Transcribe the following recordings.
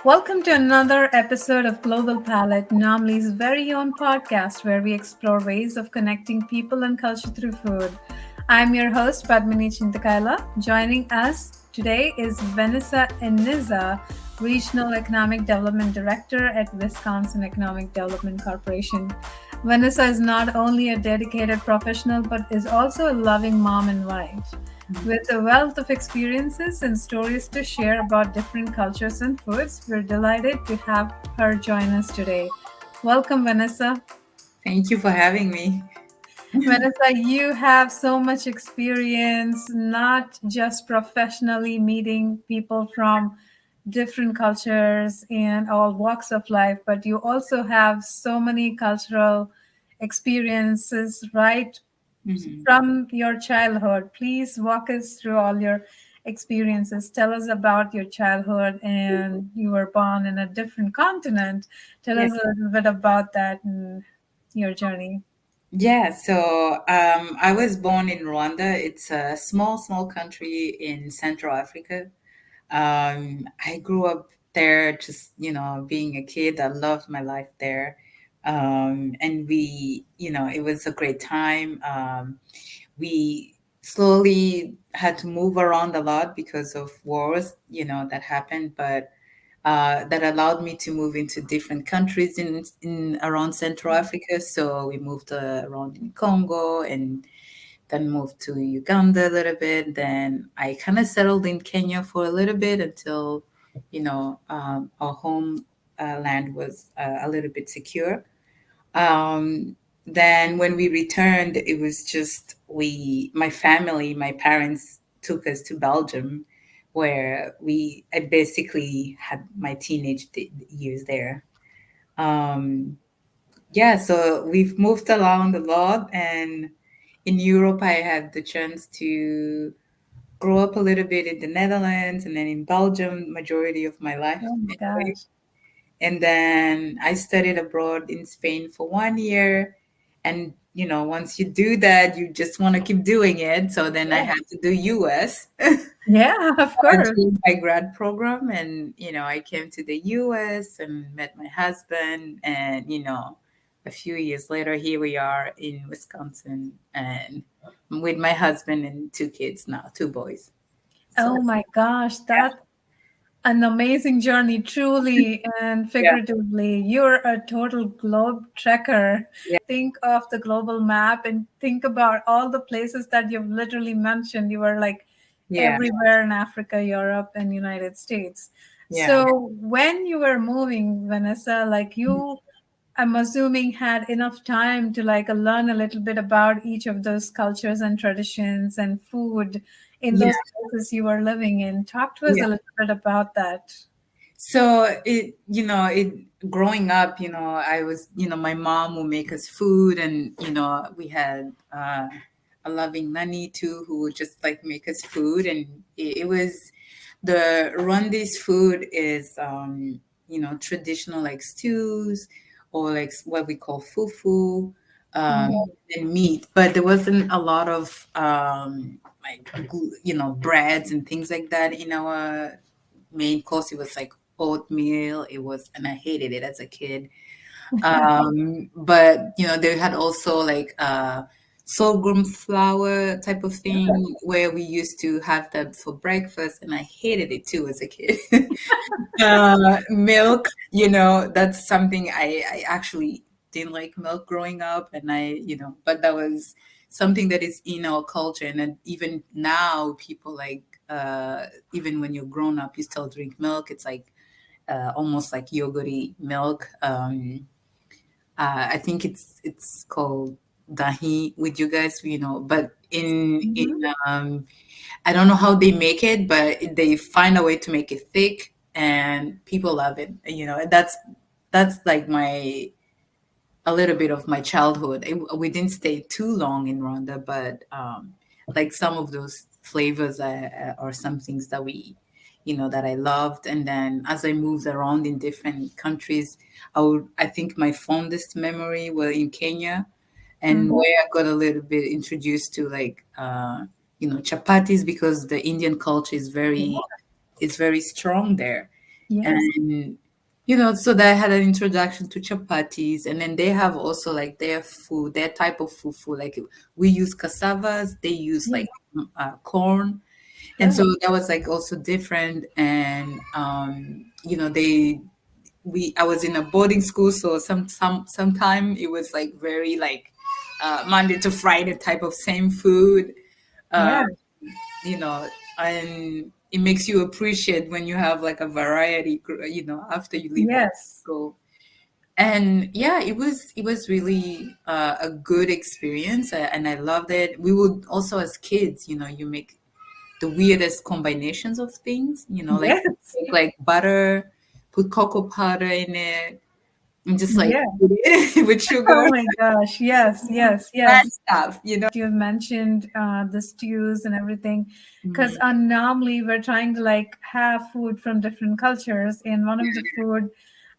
Welcome to another episode of Global Palette, Namli's very own podcast where we explore ways of connecting people and culture through food. I'm your host, Padmini Chintakaila. Joining us today is Vanessa Ineza, Regional Economic Development Director at Wisconsin Economic Development Corporation. Vanessa is not only a dedicated professional but is also a loving mom and wife. With a wealth of experiences and stories to share about different cultures and foods, we're delighted to have her join us today. Welcome, Vanessa. Thank you for having me. Vanessa, you have so much experience, not just professionally meeting people from different cultures and all walks of life, but you also have so many cultural experiences right Mhm. from your childhood. Please walk us through all your experiences. Tell us about your childhood and you were born in a different continent. Tell Yeah. us a little bit about that and your journey. I was born in Rwanda. It's a small country in Central Africa. I grew up there, just being a kid. I loved my life there, and it was a great time. We slowly had to move around a lot because of wars, that happened, but that allowed me to move into different countries in around Central Africa. So we moved around in Congo and then moved to Uganda a little bit. Then I kind of settled in Kenya for a little bit until, our home land was a little bit secure. Um, then when we returned, it was just my family, my parents took us to Belgium, where I basically had my teenage years there. Um, so we've moved around a lot, and in Europe, I had the chance to grow up a little bit in the Netherlands and then in Belgium, majority of my life Oh my anyway. gosh. And then I studied abroad in Spain for 1 year. And, once you do that, you just want to keep doing it. So then I Yeah. had to do US Yeah, of course. during my grad program. And, I came to the US and met my husband. And, a few years later, here we are in Wisconsin and with my husband and two kids now, two boys. So, Oh my gosh, that's an amazing journey, truly and yeah. figuratively. You're a total globe trekker. Yeah. Think of the global map and think about all the places that you've literally mentioned. You were like Yeah. everywhere in Africa, Europe, and United States. Yeah. So when you were moving, Vanessa, like you, I'm assuming had enough time to like learn a little bit about each of those cultures and traditions and food in Yeah. those places you were living in. Talk to us Yeah. a little bit about that. So growing up, I was, my mom would make us food, and we had a loving nanny too who would just like make us food, and it was the Rwandese food is traditional like stews or like what we call fufu, um, Mhm. and meat, but there wasn't a lot of like breads and things like that in our main course. It was like oatmeal. It was, and I hated it as a kid. But they had also like sorghum flour type of thing where we used to have that for breakfast, and I hated it too as a kid. Milk, that's something I actually didn't like milk growing up, and but that was something that is in our culture, and then even now people like even when you're grown up, you still drink milk. It's like almost like yogurty milk. I think it's called dahi with you guys, but in Mhm. um, I don't know how they make it, but they find a way to make it thick, and people love it. And that's like my a little bit of my childhood. We didn't stay too long in Rwanda, but like some of those flavors are some things that that I loved. And then as I moved around in different countries, I think my fondest memory were in Kenya, and Mhm. where I got a little bit introduced to like chapatis, because the Indian culture is very strong there. Yes. And so they had an introduction to chapatis, and then they have also like their food, their type of fufu. Like we use cassavas, they use Yeah. like corn, and so Sure. that was like also different. And they we I was in a boarding school, so sometime it was like very like Monday to Friday type of same food. Uh, Yeah. you know, and it makes you appreciate when you have like a variety, after you leave Yes. school. And yeah, it was really a good experience, and I loved it. We would also, as kids, you make the weirdest combinations of things, like Yes. make like butter, put cocoa powder in it, and just like Yeah. eat it with Oh sugar, my gosh. Yes. Yes. that Yes. stuff. You mentioned the stews and everything, because Mhm. normally we're trying to like have food from different cultures, and one of the food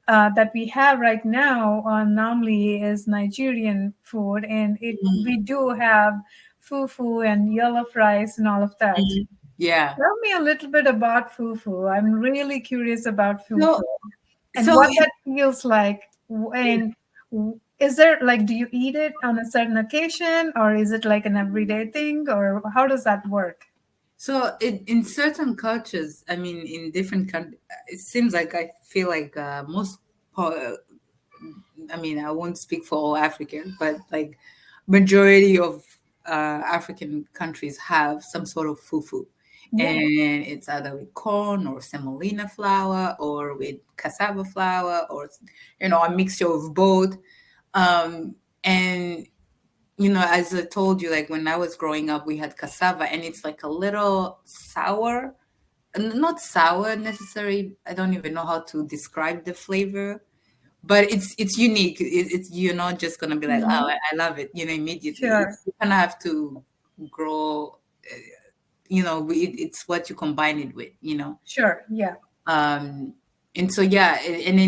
that we have right now normally is Nigerian food, and it we do have fufu and yellow rice and all of that. Mhm. Yeah. Tell me a little bit about fufu. I'm really curious about fufu So, and so what that feels like. And is there like, do you eat it on a certain occasion, or is it like an everyday thing, or how does that work? in certain cultures, I mean, in different countries, it seems like I feel like most, po- I mean, I won't speak for all African, but like majority of African countries have some sort of fufu, Yeah. and it's either with corn or semolina flour or with cassava flour or a mixture of both. And as I told you, like when I was growing up, we had cassava, and it's like a little sour, not sour necessarily. I don't even know how to describe the flavor, but it's unique. It's you're not just gonna be like, oh, Hmm. I love it, immediately. Sure. You kind of have to grow. It's what you combine it with. Sure. Yeah. Um, and so yeah, and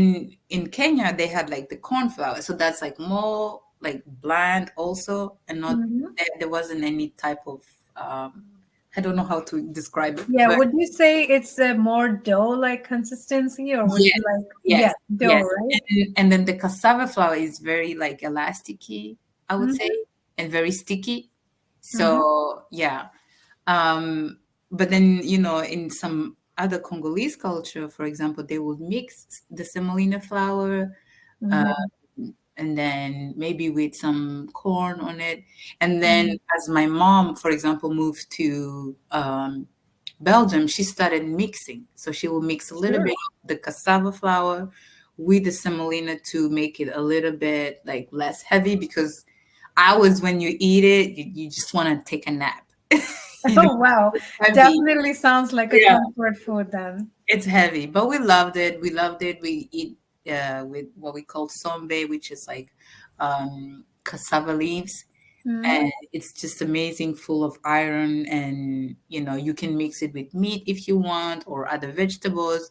in Kenya they had like the corn flour, so that's like more like bland also, and not Hmm. there wasn't any type of I don't know how to describe it, Yeah. but Would you say it's a more dough-like consistency, or would yes, you like, yeah, yes, dough, yes. right? And then the cassava flour is very like elasticy, I would say, Mm-hmm. and very sticky. Mm-hmm. So yeah. But then, in some other Congolese culture, for example, they would mix the semolina flour, uh, Mm-hmm. and then maybe with some corn on it. And then, Mm-hmm. as my mom, for example, moved to Belgium, she started mixing. So she will mix a little Sure. bit of the cassava flour with the semolina to make it a little bit like less heavy, because hours when you eat it, you just want to take a nap. you know, Oh, wow. it's heavy. Definitely sounds like a Yeah, comfort food then. it's heavy, but we loved it. We loved it. We eat with what we call sombe, which is like cassava leaves, Mm-hmm. and it's just amazing, full of iron. And you can mix it with meat if you want, or other vegetables.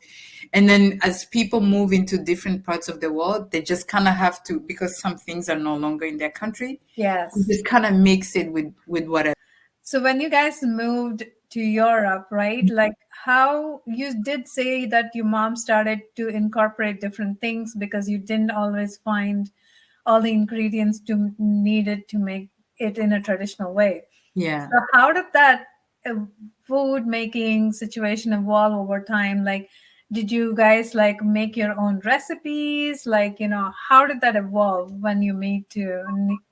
And then as people move into different parts of the world, they just kind of have to, because some things are no longer in their country, you Yes. just kind of mix it with whatever. So when you guys moved to Europe, right? Like how you did say that your mom started to incorporate different things because you didn't always find all the ingredients to needed to make it in a traditional way. Yeah. So how did that uh, food making situation evolve over time? Like, did you guys like make your own recipes? Like, how did that evolve when you made to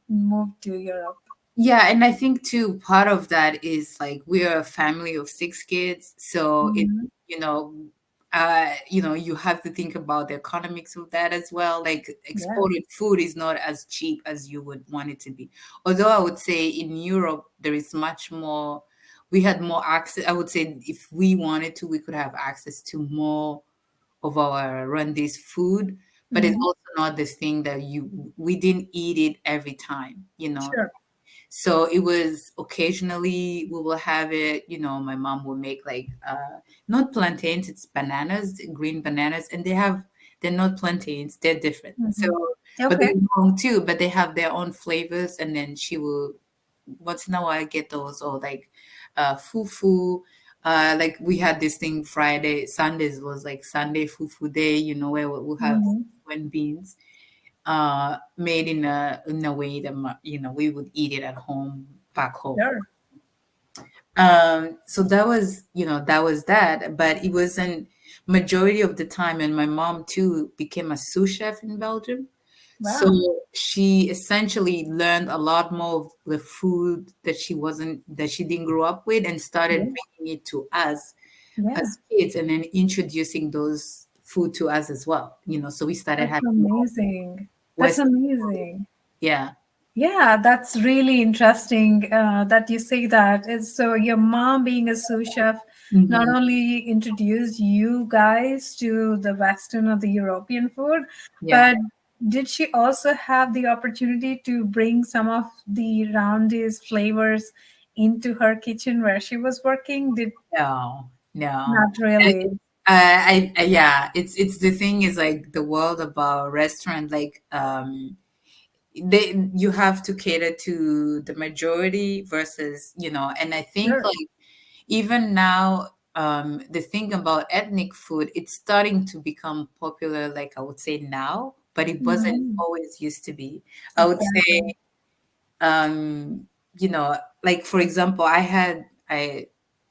move to Europe? Yeah, and I think too, part of that is like we are a family of six kids, so Mhm. you know, you have to think about the economics of that as well. Like Yes. exported food is not as cheap as you would want it to be. Although I would say in Europe there is much more. We had more access. I would say if we wanted to, we could have access to more of our Rwandese food, but it's Mhm. also not this thing that we didn't eat it every time. Sure. So it was occasionally we will have it. My mom will make like not plantains, it's bananas, green bananas, and they're not plantains, they're different. So, Mhm. but Okay. they're long too, but they have their own flavors. And then she will once in a while get those, or like fufu. Like we had this thing Friday, Sundays was like Sunday fufu day, where we'll have Mm-hmm. when beans made in a way that we would eat it at home back home. Sure. So that was that, but it wasn't majority of the time. And my mom too became a sous chef in Belgium. So Wow. she essentially learned a lot more of the food that she didn't grow up with, and started Yeah. bringing it to us Yeah. as kids, and then introducing those food to us as well. So we started That's having more amazing. That's Western food. amazing. Yeah. Yeah, that's really interesting that you say that. Is so your mom being a sous chef not Hmm. only introduced you guys to the Western or the European food, Yeah. but did she also have the opportunity to bring some of the roundies flavors into her kitchen where she was working? Did No, no. not really. Yeah, it's the thing is like the world about restaurant, like you have to cater to the majority versus, and I think Sure. like even now, the thing about ethnic food, it's starting to become popular, like I would say now, but it wasn't Mhm. always used to be. I would Exactly. say, um, like for example, I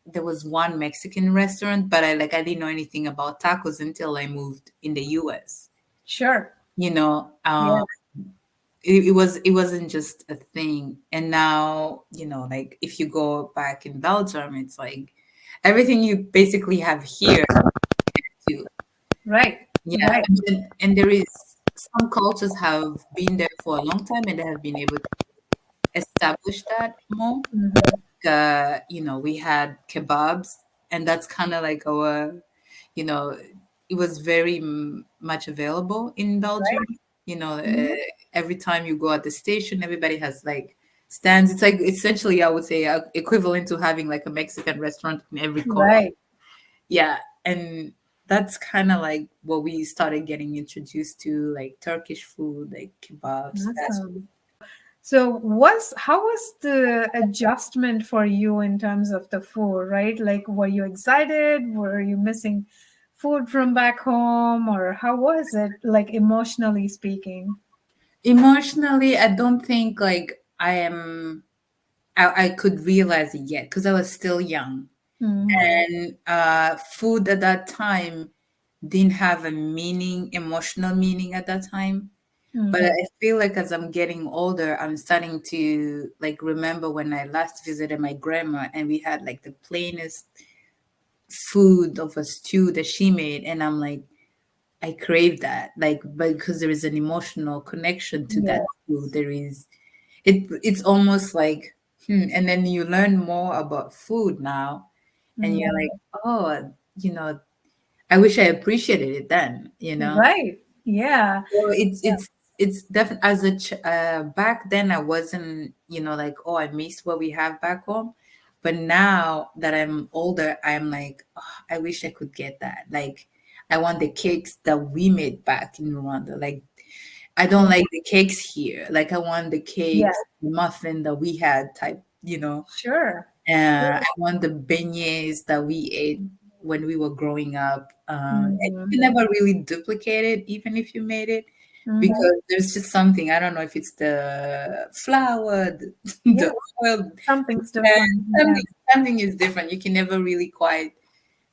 there was one Mexican restaurant, but I didn't know anything about tacos until I moved in the US. Sure. You know, Yes. it wasn't just a thing. And now, like if you go back in Belgium, it's like everything you basically have here too. Right. Yeah, Right. and there is some cultures have been there for a long time, and they have been able to establish that more. Mhm. We had kebabs, and that's kind of like you know, it was very much available in Belgium. Right. You know, Mhm. every time you go at the station, everybody has like stands. It's like essentially, I would say, equivalent to having like a Mexican restaurant in every corner. Right. Yeah, and that's kind of like what we started getting introduced to, like Turkish food, like kebabs, fast food. Awesome. So was how was the adjustment for you in terms of the food, right? Like were you excited? Were you missing food from back home or how was it like emotionally speaking? Emotionally, I don't think like I could realize it yet because I was still young. Mhm. And food at that time didn't have a meaning, emotional meaning at that time. But Mhm. I feel like as I'm getting older, I'm starting to like remember when I last visited my grandma, and we had like the plainest food of a stew that she made. And I'm like, I crave that. Like, but because there is an emotional connection to that Yeah. food, it's almost like, and then you learn more about food now, and you're like, Mhm. oh, I wish I appreciated it then. Right. Yeah. So it's definitely back then I wasn't, like, oh, I miss what we have back home. But now that I'm older, I'm like, oh, I wish I could get that. Like, I want the cakes that we made back in Rwanda. Like, I don't Yeah. like the cakes here. Like, I want the Yeah. cakes, the muffin that we had type. Sure. I want the beignets that we ate when we were growing up. And you Mhm. can never really duplicate it, even if you made it, Mhm. because there's just something. I don't know if it's the flour, Yeah. the oil, Something's and different. Yeah. something is different. You can never really quite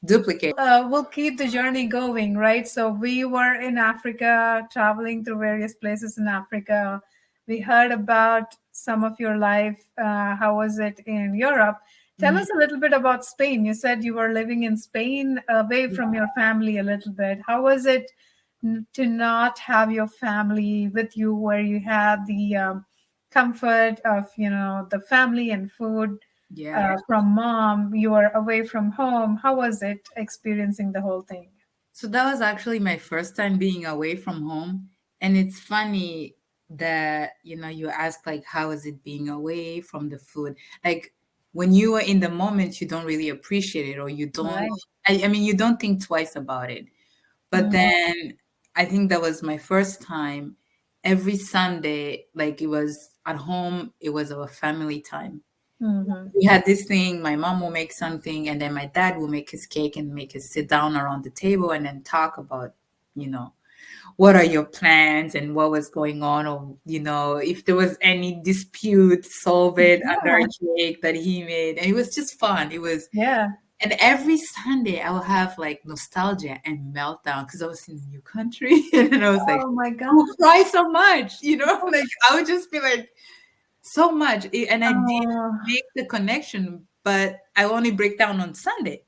duplicate. We'll keep the journey going, right? So we were in Africa, traveling through various places in Africa. We heard about some of your life. How was it in Europe? Tell Mhm. us a little bit about Spain. You said you were living in Spain, away from your family a little bit. How was it to not have your family with you, where you had the comfort of the family and food? Yeah. From mom, you were away from home. How was it experiencing the whole thing? So that was actually my first time being away from home. And it's funny that, you ask like, how is it being away from the food? Like when you are in the moment, you don't really appreciate it, or you don't, Right. I mean, you don't think twice about it. But Mhm. then I think that was my first time. Every Sunday, like it was at home, it was our family time. Mm-hmm. We had this thing, my mom will make something, and then my dad will make his cake and make us sit down around the table and then talk about, you know, what are your plans and what was going on, or, if there was any dispute, solve it under Yeah. a cake that he made. And it was just fun. It was, Yeah. and every Sunday I will have like nostalgia and meltdown because I was in a new country. And then I was like, Oh my I will God. cry so much, like I would just be like, so much. And I did Oh, make the connection, but I only break down on Sunday.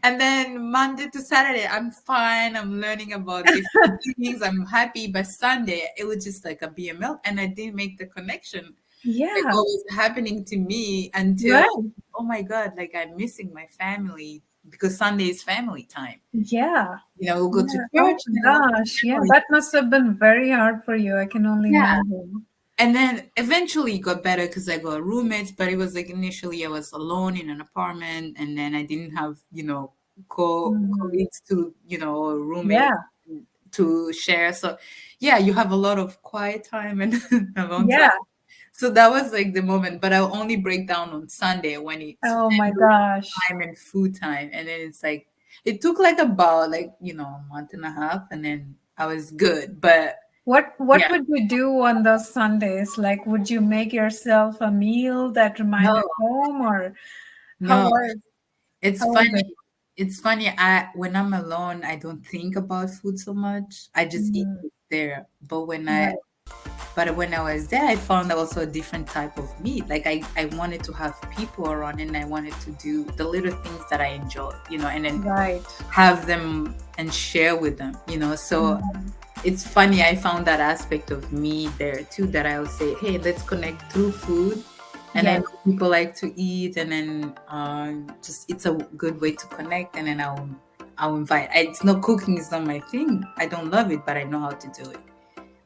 And then Monday to Saturday, I'm fine. I'm learning about different things. I'm happy. But Sunday, it was just like a BML. And I didn't make the connection, like yeah. what was happening to me until, Right. oh my God, like I'm missing my family because Sunday is family time. Yeah. We'll go to Yeah. Oh church and then we'll gosh. have Yeah. family. That must have been very hard for you. I can only Yeah. imagine. And then eventually it got better because I got roommates, but it was like initially I was alone in an apartment, and then I didn't have, Hmm. colleagues to, or roommates Yeah. to share. So yeah, you have a lot of quiet time and alone time. Yeah. So that was like the moment, but I'll only break down on Sunday when it's Oh my family gosh. time and food time. And then it's like, it took like about like, a month and a half, and then I was good. But What yeah, would you do on those Sundays? Like, would you make yourself a meal that no, reminded home, or how no. was It's how was funny. it? It's funny. I When I'm alone, I don't think about food so much. I just eat Mm, it there. right. But when I was there, I found also a different type of meat. Like I wanted to have people around, and I wanted to do the little things that I enjoy, and then Right. have them and share with them, So Mhm. it's funny. I found that aspect of me there too, that I would say, hey, let's connect through food. And I Yes. know people like to eat, and then just it's a good way to connect. And then I'll invite. It's not cooking is not my thing. I don't love it, but I know how to do it.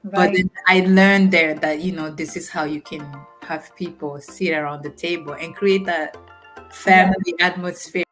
But Right. then I learned there that this is how you can have people sit around the table and create that Yeah. family atmosphere.